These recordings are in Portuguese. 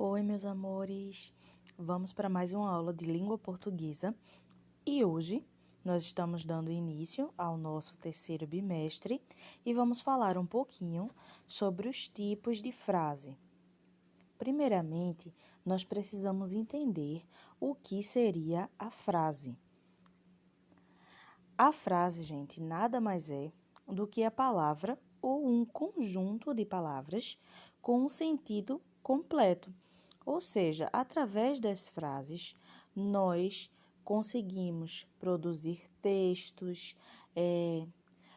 Oi, meus amores! Vamos para mais uma aula de língua portuguesa e hoje nós estamos dando início ao nosso terceiro bimestre e vamos falar um pouquinho sobre os tipos de frase. Primeiramente, nós precisamos entender o que seria a frase. A frase, gente, nada mais é do que a palavra ou um conjunto de palavras com um sentido completo. Ou seja, através das frases, nós conseguimos produzir textos,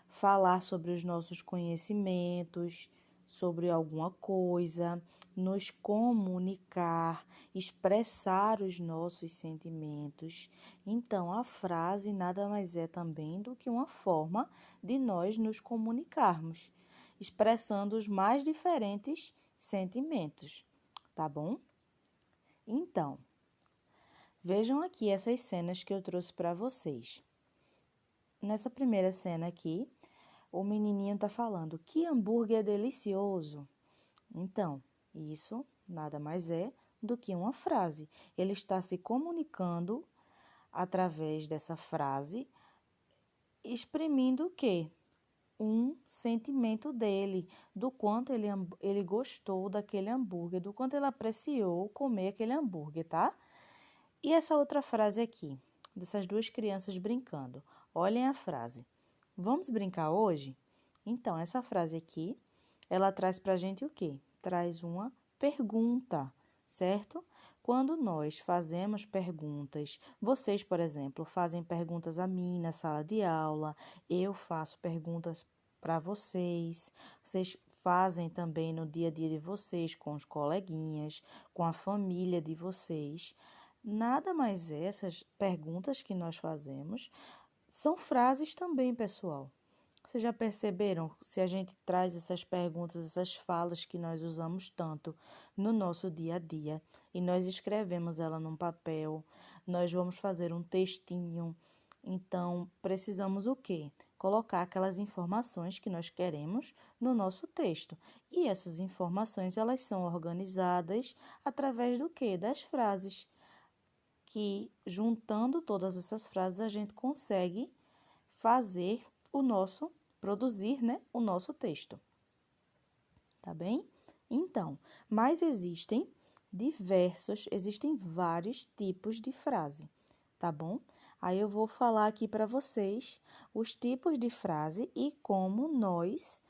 falar sobre os nossos conhecimentos, sobre alguma coisa, nos comunicar, expressar os nossos sentimentos. Então, a frase nada mais é também do que uma forma de nós nos comunicarmos, expressando os mais diferentes sentimentos, tá bom? Então, vejam aqui essas cenas que eu trouxe para vocês. Nessa primeira cena aqui, o menininho está falando, que hambúrguer delicioso. Então, isso nada mais é do que uma frase. Ele está se comunicando através dessa frase, exprimindo o quê? Um sentimento dele, do quanto ele gostou daquele hambúrguer, do quanto ele apreciou comer aquele hambúrguer, tá? E essa outra frase aqui, dessas duas crianças brincando. Olhem a frase. Vamos brincar hoje? Então, essa frase aqui, ela traz pra gente o quê? Traz uma pergunta, certo? Quando nós fazemos perguntas, vocês, por exemplo, fazem perguntas a mim na sala de aula, eu faço perguntas para vocês, vocês fazem também no dia a dia de vocês, com os coleguinhas, com a família de vocês. Nada mais é, essas perguntas que nós fazemos são frases também, pessoal. Vocês já perceberam se a gente traz essas perguntas, essas falas que nós usamos tanto no nosso dia a dia e nós escrevemos ela num papel, nós vamos fazer um textinho. Então, precisamos o quê? Colocar aquelas informações que nós queremos no nosso texto. E essas informações, elas são organizadas através do quê? Das frases. Que juntando todas essas frases a gente consegue fazer produzir, né, o nosso texto. Tá bem? Então, mas existem vários tipos de frase, tá bom? Aí eu vou falar aqui para vocês os tipos de frase e como nós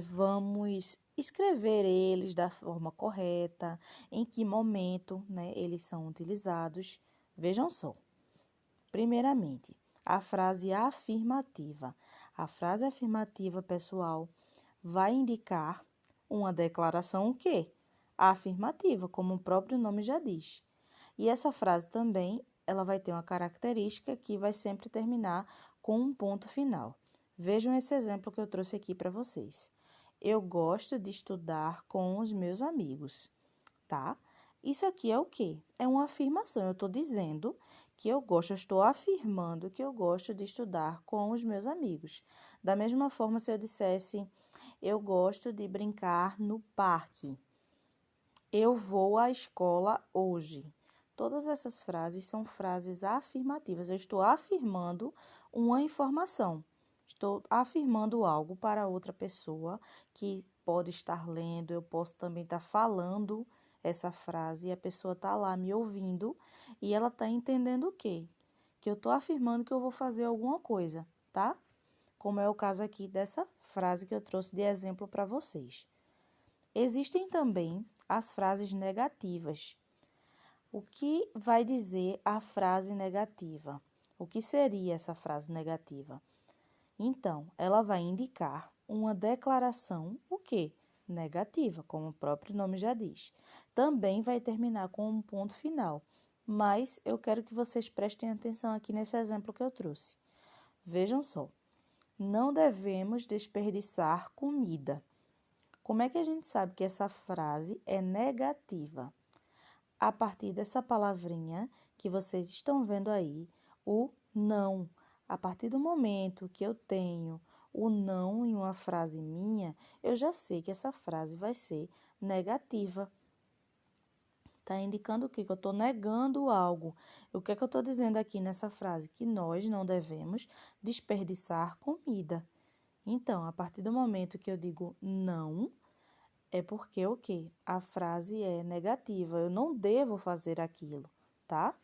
vamos escrever eles da forma correta, em que momento, né, eles são utilizados. Vejam só. Primeiramente, a frase afirmativa. A frase afirmativa, pessoal, vai indicar uma declaração o quê? Afirmativa, como o próprio nome já diz. E essa frase também, ela vai ter uma característica que vai sempre terminar com um ponto final. Vejam esse exemplo que eu trouxe aqui para vocês. Eu gosto de estudar com os meus amigos, tá? Isso aqui é o quê? É uma afirmação. Eu estou dizendo que eu estou afirmando que eu gosto de estudar com os meus amigos. Da mesma forma, se eu dissesse, eu gosto de brincar no parque. Eu vou à escola hoje. Todas essas frases são frases afirmativas. Eu estou afirmando uma informação. Estou afirmando algo para outra pessoa que pode estar lendo, eu posso também estar falando essa frase e a pessoa está lá me ouvindo e ela está entendendo o quê? Que eu estou afirmando que eu vou fazer alguma coisa, tá? Como é o caso aqui dessa frase que eu trouxe de exemplo para vocês. Existem também as frases negativas. O que vai dizer a frase negativa? O que seria essa frase negativa? Então, ela vai indicar uma declaração, o quê? Negativa, como o próprio nome já diz. Também vai terminar com um ponto final, mas eu quero que vocês prestem atenção aqui nesse exemplo que eu trouxe. Vejam só, não devemos desperdiçar comida. Como é que a gente sabe que essa frase é negativa? A partir dessa palavrinha que vocês estão vendo aí, o não. A partir do momento que eu tenho o não em uma frase minha, eu já sei que essa frase vai ser negativa. Está indicando o quê? Que eu estou negando algo. O que é que eu estou dizendo aqui nessa frase? Que nós não devemos desperdiçar comida. Então, a partir do momento que eu digo não, é porque o quê? A frase é negativa. Eu não devo fazer aquilo, tá?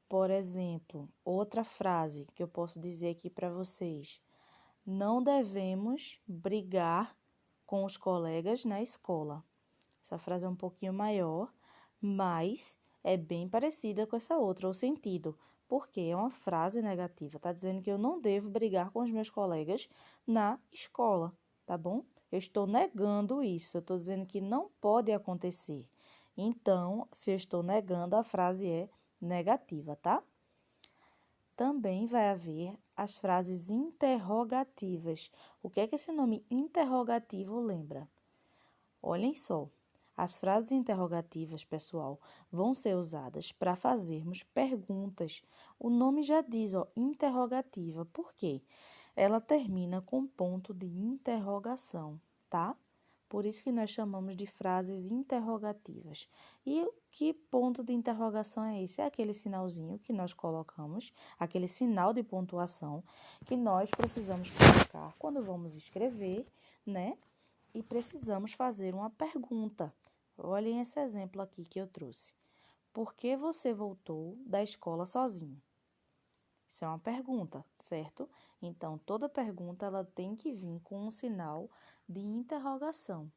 Por exemplo, outra frase que eu posso dizer aqui para vocês. Não devemos brigar com os colegas na escola. Essa frase é um pouquinho maior, mas é bem parecida com essa outra, o sentido, porque é uma frase negativa. Está dizendo que eu não devo brigar com os meus colegas na escola, tá bom? Eu estou negando isso, eu estou dizendo que não pode acontecer. Então, se eu estou negando, a frase é negativa, tá? Também vai haver as frases interrogativas. O que é que esse nome interrogativo lembra? Olhem só, as frases interrogativas, pessoal, vão ser usadas para fazermos perguntas. O nome já diz, ó, interrogativa. Por quê? Ela termina com ponto de interrogação, tá? Por isso que nós chamamos de frases interrogativas. E que ponto de interrogação é esse? É aquele sinalzinho que nós colocamos, aquele sinal de pontuação que nós precisamos colocar quando vamos escrever, né? E precisamos fazer uma pergunta. Olhem esse exemplo aqui que eu trouxe. Por que você voltou da escola sozinho? Isso é uma pergunta, certo? Então, toda pergunta ela tem que vir com um sinal de interrogação,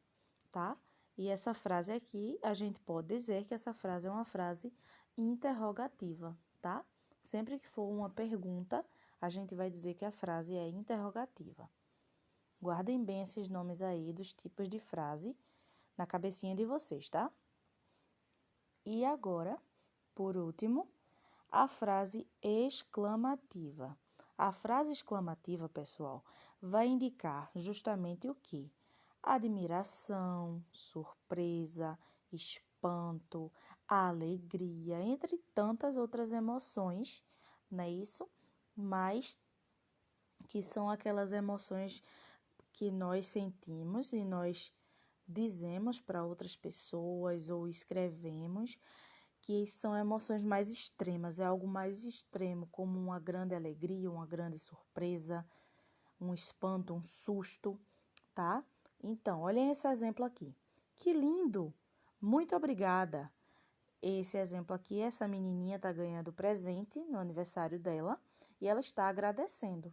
tá? E essa frase aqui, a gente pode dizer que essa frase é uma frase interrogativa, tá? Sempre que for uma pergunta, a gente vai dizer que a frase é interrogativa. Guardem bem esses nomes aí dos tipos de frase na cabecinha de vocês, tá? E agora, por último, a frase exclamativa. A frase exclamativa, pessoal, vai indicar justamente o que? Admiração, surpresa, espanto, alegria, entre tantas outras emoções, não é isso? Mas que são aquelas emoções que nós sentimos e nós dizemos para outras pessoas ou escrevemos, que são emoções mais extremas, é algo mais extremo, como uma grande alegria, uma grande surpresa, um espanto, um susto, tá? Então, olhem esse exemplo aqui. Que lindo! Muito obrigada! Esse exemplo aqui, essa menininha está ganhando presente no aniversário dela e ela está agradecendo.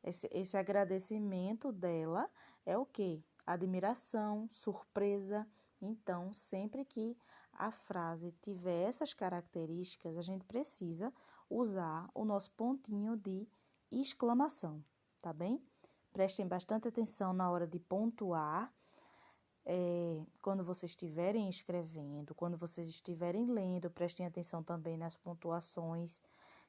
Esse agradecimento dela é o quê? Admiração, surpresa. Então, sempre que a frase tiver essas características, a gente precisa usar o nosso pontinho de exclamação, tá bem? Prestem bastante atenção na hora de pontuar, quando vocês estiverem escrevendo, quando vocês estiverem lendo, prestem atenção também nas pontuações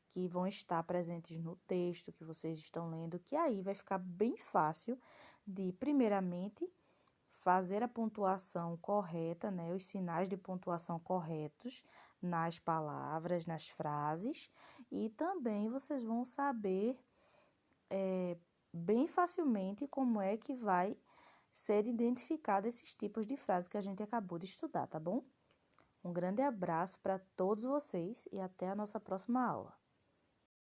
que vão estar presentes no texto que vocês estão lendo, que aí vai ficar bem fácil de, primeiramente, fazer a pontuação correta, né, os sinais de pontuação corretos nas palavras, nas frases, e também vocês vão saber bem facilmente como é que vai ser identificado esses tipos de frases que a gente acabou de estudar, tá bom? Um grande abraço para todos vocês e até a nossa próxima aula.